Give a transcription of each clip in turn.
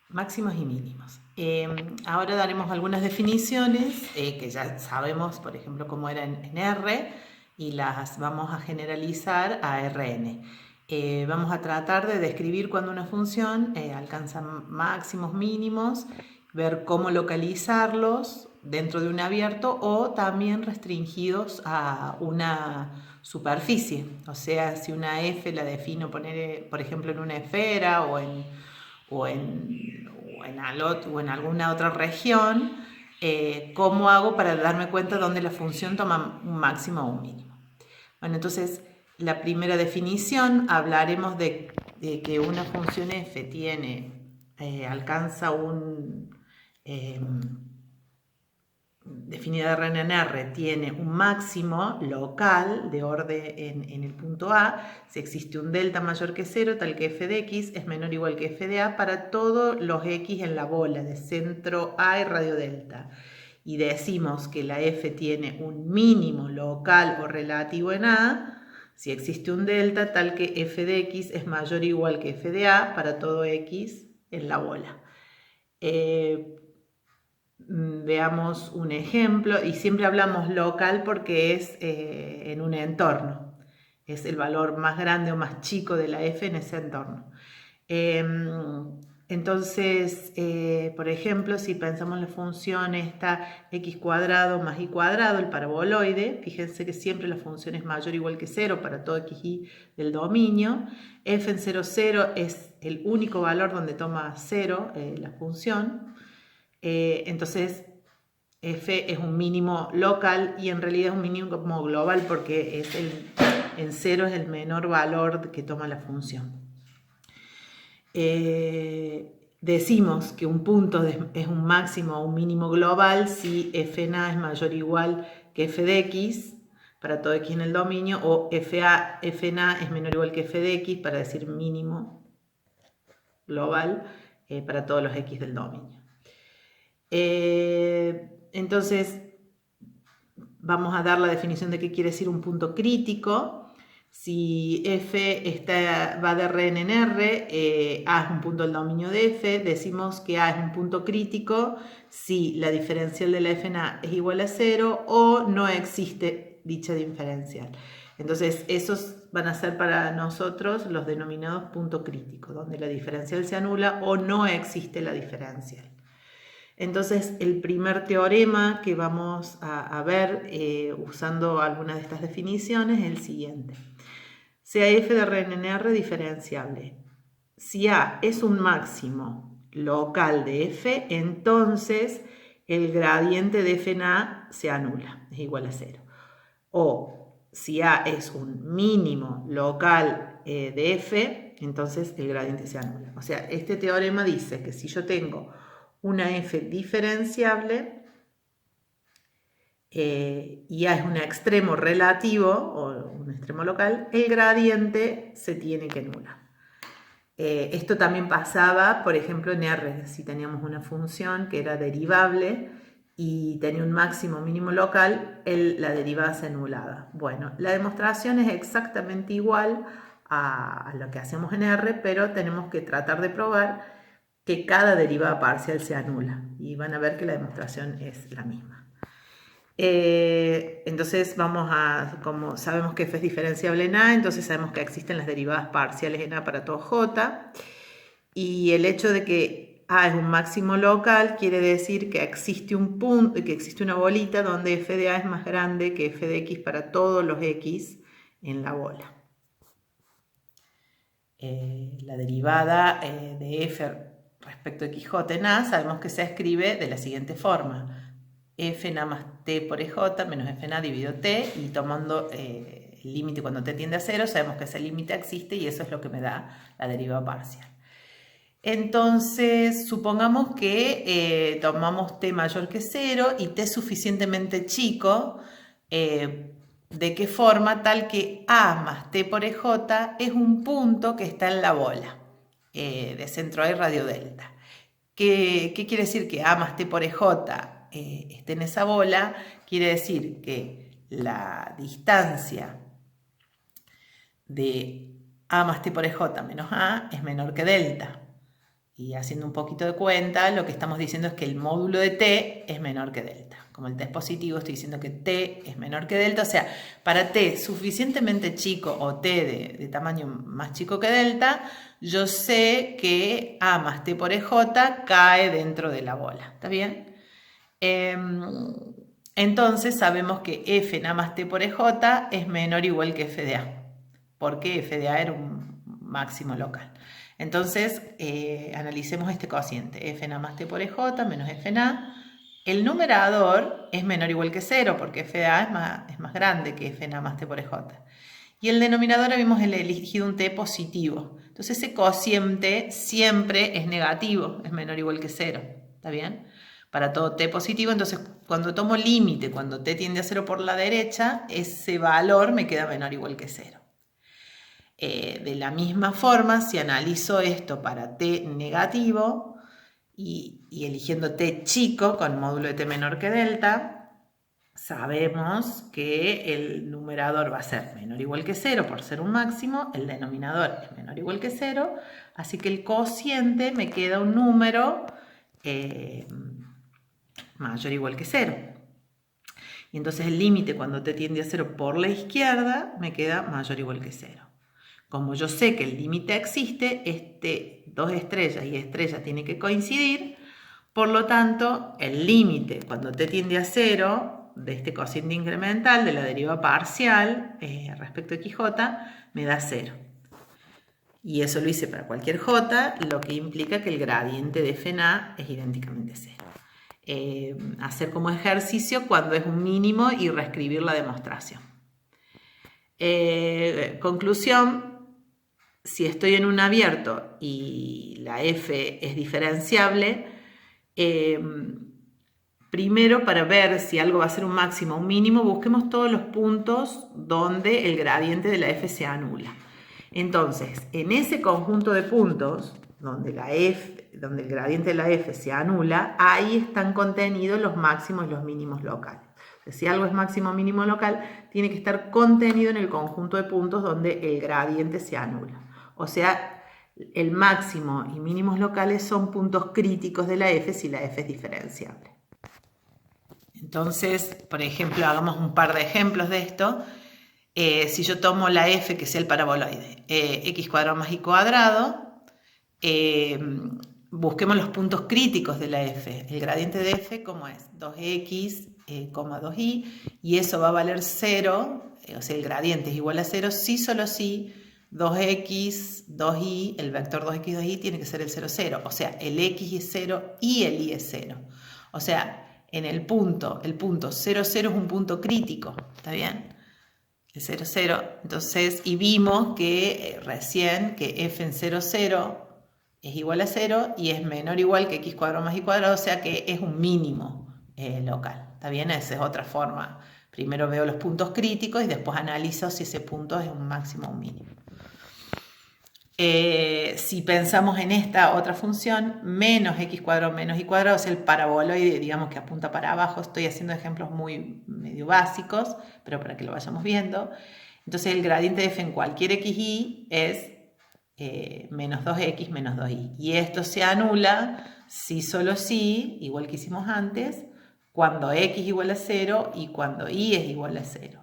Máximos y mínimos. Ahora daremos algunas definiciones que ya sabemos, por ejemplo, cómo eran en R y las vamos a generalizar a Rn. Vamos a tratar de describir cuando una función alcanza máximos, mínimos, ver cómo localizarlos dentro de un abierto o también restringidos a una superficie. O sea, si una f la defino poner, por ejemplo, en una esfera o en alguna otra región, ¿cómo hago para darme cuenta dónde la función toma un máximo o un mínimo? Bueno, entonces, la primera definición hablaremos de que una función f alcanza un... definida Rn en R, tiene un máximo local de orden en el punto A, si existe un delta mayor que 0, tal que f de x es menor o igual que f de a para todos los x en la bola de centro A y radio delta. Y decimos que la f tiene un mínimo local o relativo en A, si existe un delta tal que f de x es mayor o igual que f de a para todo x en la bola. Veamos un ejemplo, y siempre hablamos local porque es en un entorno, es el valor más grande o más chico de la f en ese entorno. Entonces, por ejemplo, si pensamos en la función esta x cuadrado más y cuadrado, el paraboloide, fíjense que siempre la función es mayor o igual que 0 para todo xy del dominio. F en 0, 0 es el único valor donde toma 0 la función. Entonces, f es un mínimo local y en realidad es un mínimo como global porque en 0 es el menor valor que toma la función. Decimos que un punto es un máximo o un mínimo global si f en a es mayor o igual que f de x para todo x en el dominio, o f en a es menor o igual que f de x para decir mínimo global para todos los x del dominio. Entonces, vamos a dar la definición de qué quiere decir un punto crítico. Si f va de Rn en R, A es un punto del dominio de f, decimos que A es un punto crítico si la diferencial de la f en A es igual a 0 o no existe dicha diferencial. Entonces, esos van a ser para nosotros los denominados punto crítico, donde la diferencial se anula o no existe la diferencial. Entonces, el primer teorema que vamos a ver usando algunas de estas definiciones es el siguiente. Sea f de Rn en R diferenciable. Si A es un máximo local de f, entonces el gradiente de f en A se anula, es igual a 0. O si A es un mínimo local de f, entonces el gradiente se anula. O sea, este teorema dice que si yo tengo una f diferenciable y A es un extremo relativo o un extremo local, el gradiente se tiene que anular. Esto también pasaba, por ejemplo, en R, si teníamos una función que era derivable y tenía un máximo mínimo local, la derivada se anulaba. Bueno, la demostración es exactamente igual a lo que hacemos en R, pero tenemos que tratar de probar que cada derivada parcial se anula. Y van a ver que la demostración es la misma. Entonces como sabemos que f es diferenciable en A, entonces sabemos que existen las derivadas parciales en A para todo J. Y el hecho de que A es un máximo local quiere decir que existe un punto, que existe una bolita donde f de A es más grande que f de x para todos los x en la bola. La derivada de f respecto a xj en A sabemos que se escribe de la siguiente forma. F en A más t por EJ menos F en A dividido t, y tomando el límite cuando t tiende a 0, sabemos que ese límite existe y eso es lo que me da la derivada parcial. Entonces, supongamos que tomamos t mayor que 0 y t suficientemente chico, ¿de qué forma? Tal que A más t por EJ es un punto que está en la bola de centro A y radio delta. ¿Qué quiere decir que A más t por EJ esté en esa bola? Quiere decir que la distancia de A más t por EJ menos A es menor que delta. Y haciendo un poquito de cuenta, lo que estamos diciendo es que el módulo de t es menor que delta. Como el t es positivo, estoy diciendo que t es menor que delta. O sea, para t suficientemente chico o t de tamaño más chico que delta, yo sé que a más t por EJ cae dentro de la bola. ¿Está bien? Entonces sabemos que f en a más t por EJ es menor o igual que f de a. Porque f de a era un máximo local. Entonces, analicemos este cociente, f en a más t por EJ menos f en a. El numerador es menor o igual que 0, porque f de a es más grande que f en a más t por EJ. Y el denominador habíamos elegido un t positivo. Entonces, ese cociente siempre es negativo, es menor o igual que 0. ¿Está bien? Para todo t positivo, entonces cuando tomo límite, cuando t tiende a 0 por la derecha, ese valor me queda menor o igual que 0. De la misma forma, si analizo esto para t negativo y eligiendo t chico con módulo de t menor que delta, sabemos que el numerador va a ser menor o igual que 0 por ser un máximo, el denominador es menor o igual que 0, así que el cociente me queda un número mayor o igual que 0. Y entonces el límite cuando t tiende a 0 por la izquierda me queda mayor o igual que 0. Como yo sé que el límite existe, dos estrellas y estrella tiene que coincidir, por lo tanto, el límite cuando t tiende a 0 de este cociente incremental, de la deriva parcial respecto a xj, me da 0. Y eso lo hice para cualquier j, lo que implica que el gradiente de f en a es idénticamente 0. Hacer como ejercicio cuando es un mínimo y reescribir la demostración. Conclusión, si estoy en un abierto y la f es diferenciable, primero para ver si algo va a ser un máximo o un mínimo, busquemos todos los puntos donde el gradiente de la f se anula. Entonces, en ese conjunto de puntos donde el gradiente de la f se anula, ahí están contenidos los máximos y los mínimos locales. Si algo es máximo o mínimo local, tiene que estar contenido en el conjunto de puntos donde el gradiente se anula. O sea, el máximo y mínimos locales son puntos críticos de la f si la f es diferenciable. Entonces, por ejemplo, hagamos un par de ejemplos de esto. Si yo tomo la f, que sea el paraboloide, x cuadrado más y cuadrado, busquemos los puntos críticos de la f. El gradiente de f, ¿cómo es? 2x, 2y, y eso va a valer 0, o sea, el gradiente es igual a 0, si solo si 2x, 2y, el vector 2x, 2y tiene que ser el 0, 0. O sea, el x es 0 y el y es 0. O sea, en el punto 0, 0 es un punto crítico, ¿está bien? El 0, 0. Entonces, y vimos que recién que f en 0, 0 es igual a 0 y es menor o igual que x cuadrado más y cuadrado, o sea que es un mínimo local. ¿Está bien? Esa es otra forma. Primero veo los puntos críticos y después analizo si ese punto es un máximo o un mínimo. Si pensamos en esta otra función, menos x cuadrado menos y cuadrado, es el paraboloide, digamos que apunta para abajo. Estoy haciendo ejemplos muy medio básicos, pero para que lo vayamos viendo. Entonces el gradiente de f en cualquier xy es menos 2x menos 2y. Y esto se anula si solo si, igual que hicimos antes, cuando x igual a 0 y cuando y es igual a 0.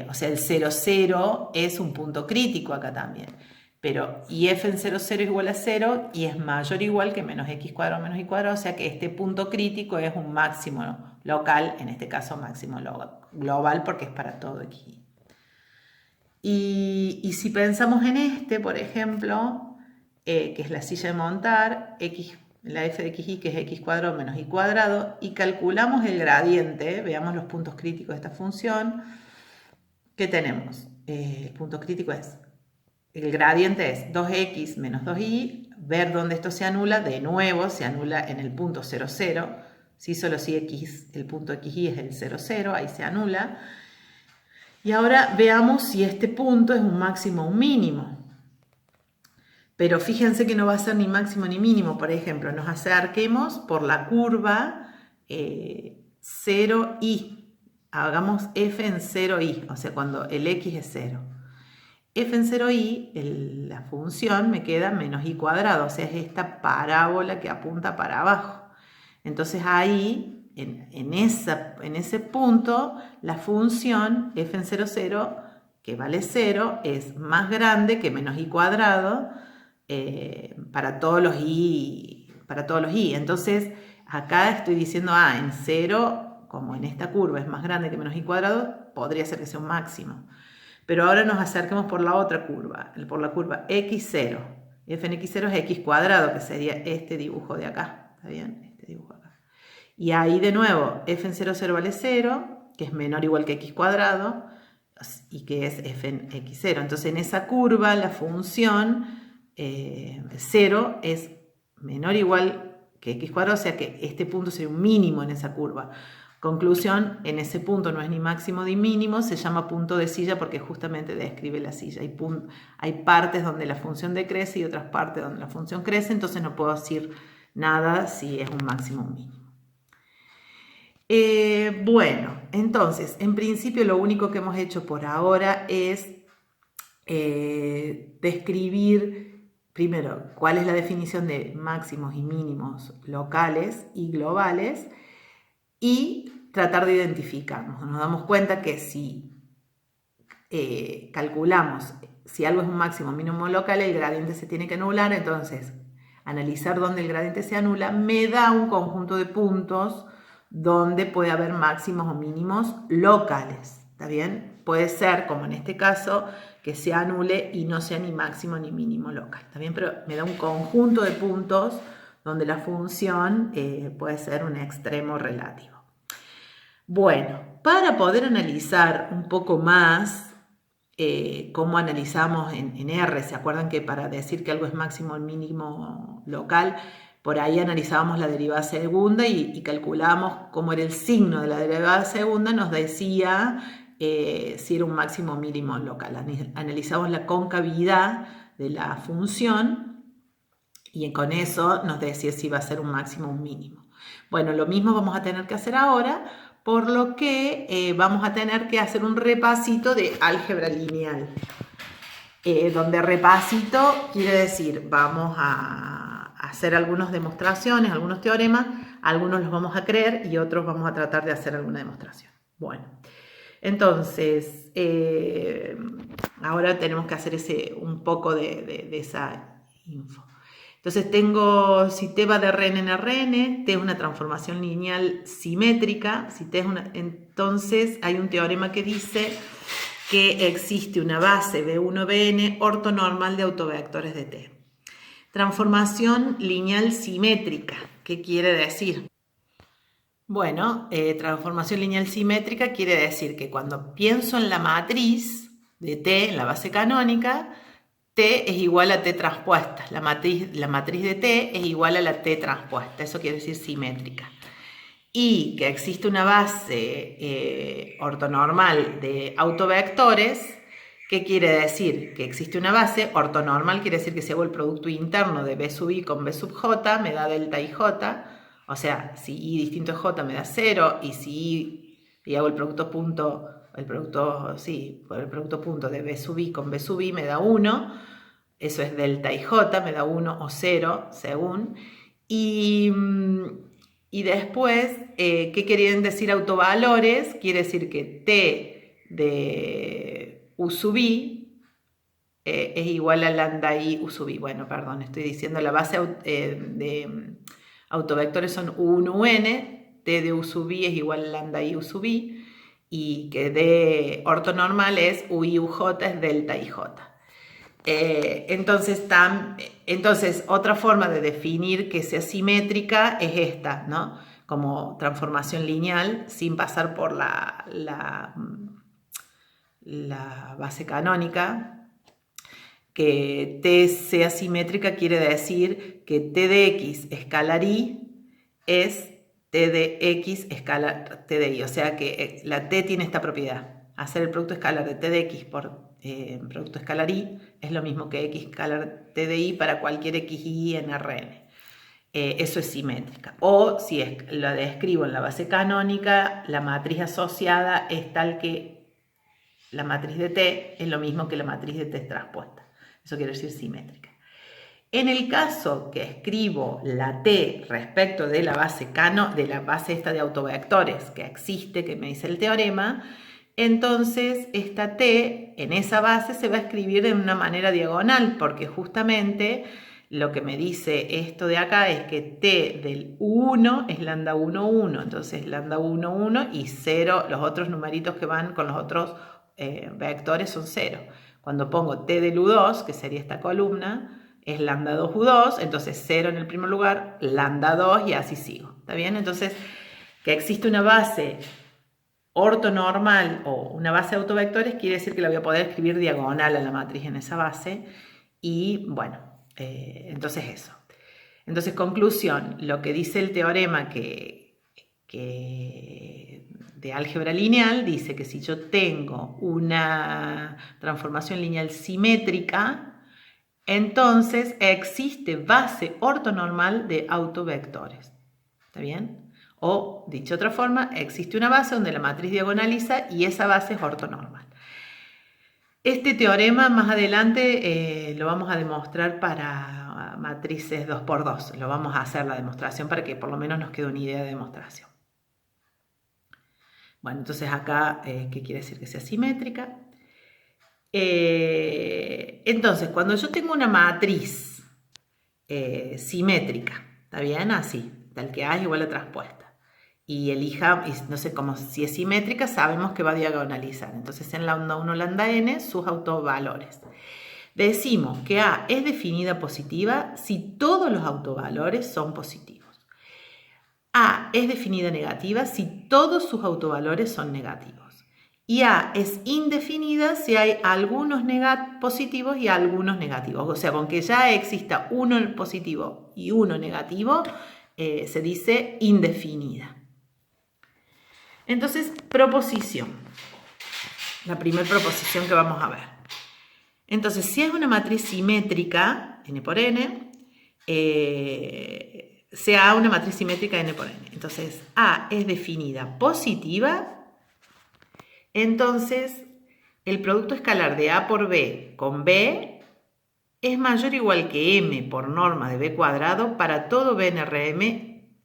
O sea, el 0, 0 es un punto crítico acá también. Pero y f en 0, 0 es igual a 0 y es mayor o igual que menos x cuadrado menos y cuadrado, o sea que este punto crítico es un máximo local, en este caso máximo global porque es para todo xy. Y si pensamos en este, por ejemplo, que es la silla de montar, la f de xy, que es x cuadrado menos y cuadrado, y calculamos el gradiente, veamos los puntos críticos de esta función, ¿qué tenemos? El punto crítico es, el gradiente es 2x menos 2y, ver dónde esto se anula, de nuevo se anula en el punto 0, 0, si solo si x, el punto xy es el 0, 0, ahí se anula. Y ahora veamos si este punto es un máximo o un mínimo. Pero fíjense que no va a ser ni máximo ni mínimo. Por ejemplo, nos acerquemos por la curva 0y. Hagamos f en 0y, o sea, cuando el x es 0. f en 0i, la función me queda menos i cuadrado, o sea, es esta parábola que apunta para abajo. Entonces ahí, en ese punto, la función f en 0, 0, que vale 0, es más grande que menos i cuadrado para todos los i. Entonces, acá estoy diciendo, en 0, como en esta curva es más grande que menos i cuadrado, podría ser que sea un máximo. Pero ahora nos acerquemos por la otra curva, por la curva x0. F en x0 es x cuadrado, que sería este dibujo de acá. ¿Está bien? Este dibujo acá. Y ahí de nuevo, f en 0, 0 vale 0, que es menor o igual que x cuadrado, y que es f en x0. Entonces en esa curva la función 0 es menor o igual que x cuadrado, o sea que este punto sería un mínimo en esa curva. Conclusión, en ese punto no es ni máximo ni mínimo, se llama punto de silla porque justamente describe la silla. Hay partes donde la función decrece y otras partes donde la función crece, entonces no puedo decir nada si es un máximo o un mínimo. Bueno, entonces, en principio lo único que hemos hecho por ahora es describir primero cuál es la definición de máximos y mínimos locales y globales y tratar de identificarnos. Nos damos cuenta que si calculamos si algo es un máximo o mínimo local, el gradiente se tiene que anular, entonces analizar dónde el gradiente se anula me da un conjunto de puntos donde puede haber máximos o mínimos locales, ¿está bien? Puede ser, como en este caso, que se anule y no sea ni máximo ni mínimo local, ¿está bien? Pero me da un conjunto de puntos donde la función puede ser un extremo relativo. Bueno, para poder analizar un poco más cómo analizamos en R, ¿se acuerdan que para decir que algo es máximo o mínimo local, por ahí analizábamos la derivada segunda y calculábamos cómo era el signo de la derivada segunda, nos decía si era un máximo o mínimo local. Analizamos la concavidad de la función y con eso nos decía si iba a ser un máximo o un mínimo. Bueno, lo mismo vamos a tener que hacer ahora, por lo que vamos a tener que hacer un repasito de álgebra lineal. Donde repasito quiere decir, vamos a hacer algunas demostraciones, algunos teoremas, algunos los vamos a creer y otros vamos a tratar de hacer alguna demostración. Bueno, entonces, ahora tenemos que hacer un poco de esa info. Entonces tengo, si T va de Rn en Rn, T es una transformación lineal simétrica, entonces hay un teorema que dice que existe una base B1Bn ortonormal de autovectores de T. Transformación lineal simétrica, ¿qué quiere decir? Bueno, transformación lineal simétrica quiere decir que cuando pienso en la matriz de T, en la base canónica, T es igual a T transpuesta. La matriz de T es igual a la T transpuesta. Eso quiere decir simétrica. Y que existe una base ortonormal de autovectores. ¿Qué quiere decir? Que existe una base ortonormal, quiere decir que si hago el producto interno de B sub I con B sub J, me da delta I J. O sea, si I distinto de J me da 0, y si I, y hago el producto punto de B sub I con B sub I me da 1, eso es delta IJ, me da 1 o 0, según. Y después, ¿qué quieren decir autovalores? Quiere decir que T de U sub I es igual a lambda I U sub I. Bueno, perdón, estoy diciendo la base de autovectores son U1, UN, T de U sub I es igual a lambda I U sub I, y que de ortonormal es UI UJ es delta IJ. Entonces, otra forma de definir que sea simétrica es esta, ¿no? Como transformación lineal sin pasar por la base canónica. Que T sea simétrica quiere decir que T de X escalar I es T de X escalar T de I. O sea que la T tiene esta propiedad. Hacer el producto escalar de T de X por producto escalar I es lo mismo que X escalar T de I para cualquier XY en Rn. Eso es simétrica. O si la describo en la base canónica, la matriz asociada es tal que la matriz de T es lo mismo que la matriz de T transpuesta. Eso quiere decir simétrica. En el caso que escribo la T respecto de la base de la base esta de autovectores que existe, que me dice el teorema, entonces esta T en esa base se va a escribir de una manera diagonal, porque justamente lo que me dice esto de acá es que T del U1 es lambda 1, 1. Entonces lambda 1, 1 y 0, los otros numeritos que van con los otros vectores son 0. Cuando pongo T del U2, que sería esta columna, es lambda 2 U2, entonces 0 en el primer lugar, lambda 2 y así sigo. ¿Está bien? Entonces, que existe una base ortonormal o una base de autovectores quiere decir que la voy a poder escribir diagonal a la matriz en esa base. Y bueno, entonces eso. Entonces, conclusión, lo que dice el teorema de álgebra lineal dice que si yo tengo una transformación lineal simétrica, entonces existe base ortonormal de autovectores. ¿Está bien? O, dicho de otra forma, existe una base donde la matriz diagonaliza y esa base es ortonormal. Este teorema más adelante lo vamos a demostrar para matrices 2×2. Lo vamos a hacer la demostración para que por lo menos nos quede una idea de demostración. Bueno, entonces acá, ¿qué quiere decir? Que sea simétrica. Entonces, cuando yo tengo una matriz simétrica, ¿está bien? Así, tal que A es igual a transpuesta. Y elija, no sé, como si es simétrica, sabemos que va a diagonalizar. Entonces, en lambda 1, lambda n, sus autovalores. Decimos que A es definida positiva si todos los autovalores son positivos. A es definida negativa si todos sus autovalores son negativos. Y A es indefinida si hay algunos positivos y algunos negativos. O sea, con que ya exista uno positivo y uno negativo, se dice indefinida. Entonces, proposición. La primera proposición que vamos a ver. Entonces, si es una matriz simétrica, n por n, sea A una matriz simétrica n por n. Entonces, A es definida positiva. Entonces, el producto escalar de A por B con B es mayor o igual que M por norma de B cuadrado para todo B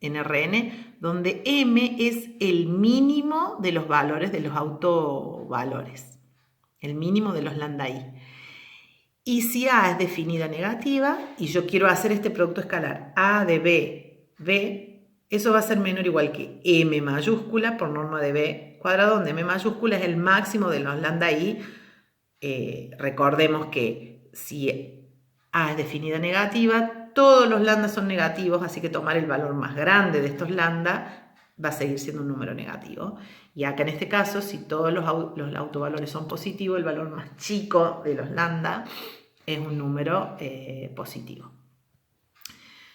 en Rn, donde M es el mínimo de los valores de los autovalores, el mínimo de los lambda i. Y si A es definida negativa y yo quiero hacer este producto escalar A de B, B, eso va a ser menor o igual que M mayúscula por norma de B cuadrado, donde M mayúscula es el máximo de los lambda i. Recordemos que si A es definida negativa, todos los lambda son negativos, así que tomar el valor más grande de estos lambda va a seguir siendo un número negativo. Y acá en este caso, si todos los autovalores son positivos, el valor más chico de los lambda es un número positivo.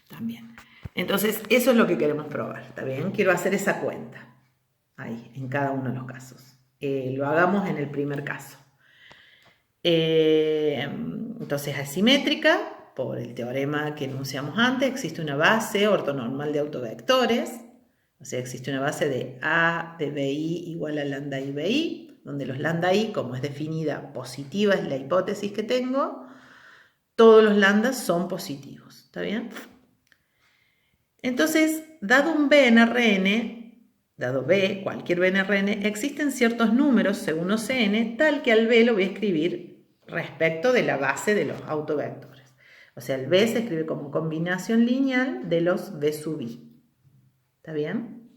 También. Entonces, eso es lo que queremos probar, ¿está bien? Quiero hacer esa cuenta ahí, en cada uno de los casos. Lo hagamos en el primer caso. Entonces, asimétrica, por el teorema que enunciamos antes, existe una base ortonormal de autovectores, o sea, existe una base de A de BI igual a lambda i BI, donde los lambda i, como es definida positiva, es la hipótesis que tengo, todos los lambdas son positivos, ¿está bien? Entonces, dado un B en Rn, dado B, cualquier B en Rn, existen ciertos números según OCN, tal que al B lo voy a escribir respecto de la base de los autovectores. O sea, el B se escribe como combinación lineal de los B sub I. ¿Está bien?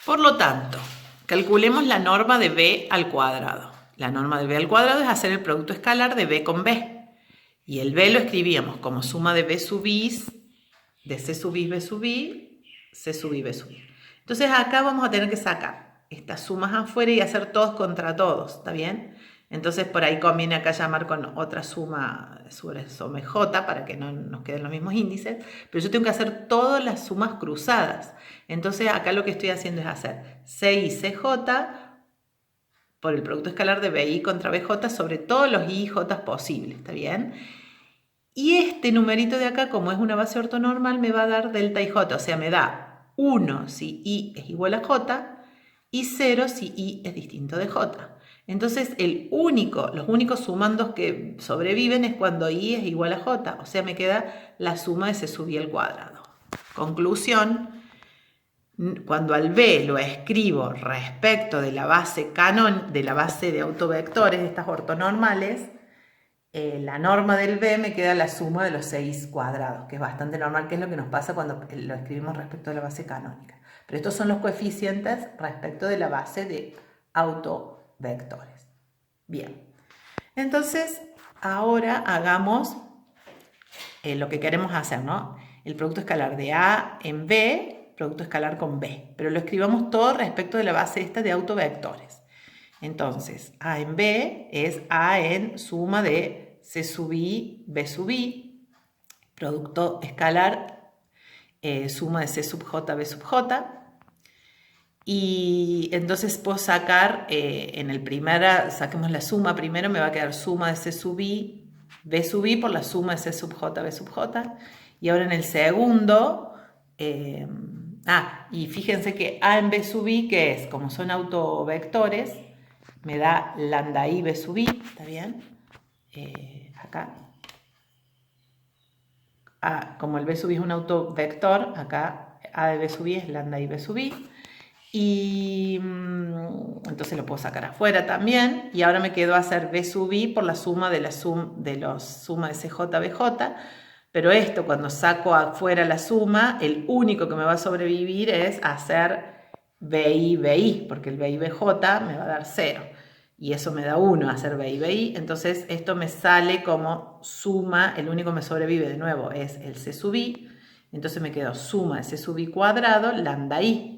Por lo tanto, calculemos la norma de B al cuadrado. La norma de B al cuadrado es hacer el producto escalar de B con B. Y el B lo escribíamos como suma de B sub I, de C sub I, B sub I, C sub I, B sub I. Entonces acá vamos a tener que sacar estas sumas afuera y hacer todos contra todos, ¿está bien? Entonces por ahí conviene acá llamar con otra suma sobre J para que no nos queden los mismos índices, pero yo tengo que hacer todas las sumas cruzadas. Entonces acá lo que estoy haciendo es hacer CI CJ por el producto escalar de BI contra BJ sobre todos los IJ posibles, ¿está bien? Y este numerito de acá, como es una base ortonormal, me va a dar delta IJ, o sea, me da 1 si I es igual a J y 0 si i es distinto de j. Entonces los únicos sumandos que sobreviven es cuando i es igual a j, o sea, me queda la suma de c sub i al cuadrado. Conclusión, cuando al b lo escribo respecto de la base de autovectores, de estas ortonormales, la norma del b me queda la suma de los 6 cuadrados, que es bastante normal, que es lo que nos pasa cuando lo escribimos respecto de la base canónica. Pero estos son los coeficientes respecto de la base de autovectores. Bien, entonces ahora hagamos lo que queremos hacer, ¿no? El producto escalar de A en B, producto escalar con B, pero lo escribamos todo respecto de la base esta de autovectores. Entonces, A en B es A en suma de C sub I, B sub I, producto escalar, suma de C sub J, B sub J. Y entonces puedo sacar, saquemos la suma primero, me va a quedar suma de C sub I, B sub I por la suma de C sub J, B sub J. Y ahora en el segundo, y fíjense que A en B sub I, que es, como son autovectores, me da lambda I B sub I, ¿está bien? Acá. Como el B sub I es un autovector, acá A de B sub I es lambda I B sub I. Y entonces lo puedo sacar afuera también. Y ahora me quedo a hacer B sub I por la suma de los suma de CJ, BJ. Pero esto, cuando saco afuera la suma, el único que me va a sobrevivir es hacer BI, BI, porque el BI, BJ me va a dar 0. Y eso me da 1, hacer BI, BI. Entonces esto me sale como suma, el único que me sobrevive de nuevo es el C sub I. Entonces me quedo suma de C sub I cuadrado, lambda I.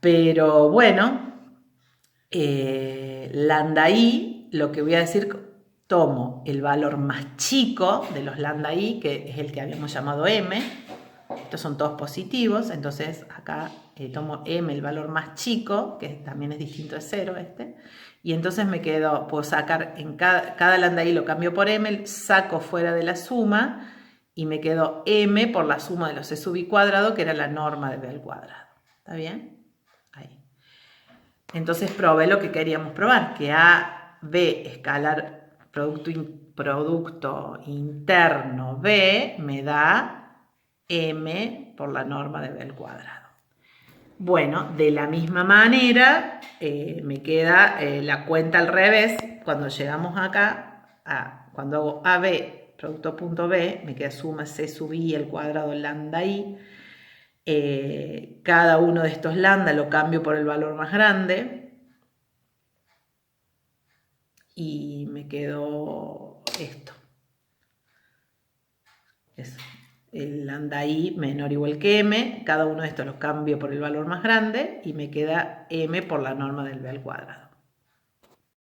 Pero bueno, lambda I, lo que voy a decir, tomo el valor más chico de los lambda I, que es el que habíamos llamado M. Estos son todos positivos, entonces acá tomo M, el valor más chico, que también es distinto de 0 y entonces me quedo, puedo sacar, en cada lambda I lo cambio por M, saco fuera de la suma y me quedo M por la suma de los C sub I cuadrado, que era la norma de B al cuadrado. ¿Está bien? Ahí. Entonces probé lo que queríamos probar, que A, B, escalar producto interno B, me da M por la norma de B al cuadrado. Bueno, de la misma manera, me queda la cuenta al revés. Cuando llegamos acá, cuando hago AB, producto punto B, me queda suma C sub I al cuadrado lambda I. Cada uno de estos lambda lo cambio por el valor más grande y me quedó esto. Eso. El lambda I menor o igual que M, cada uno de estos los cambio por el valor más grande y me queda M por la norma del B al cuadrado.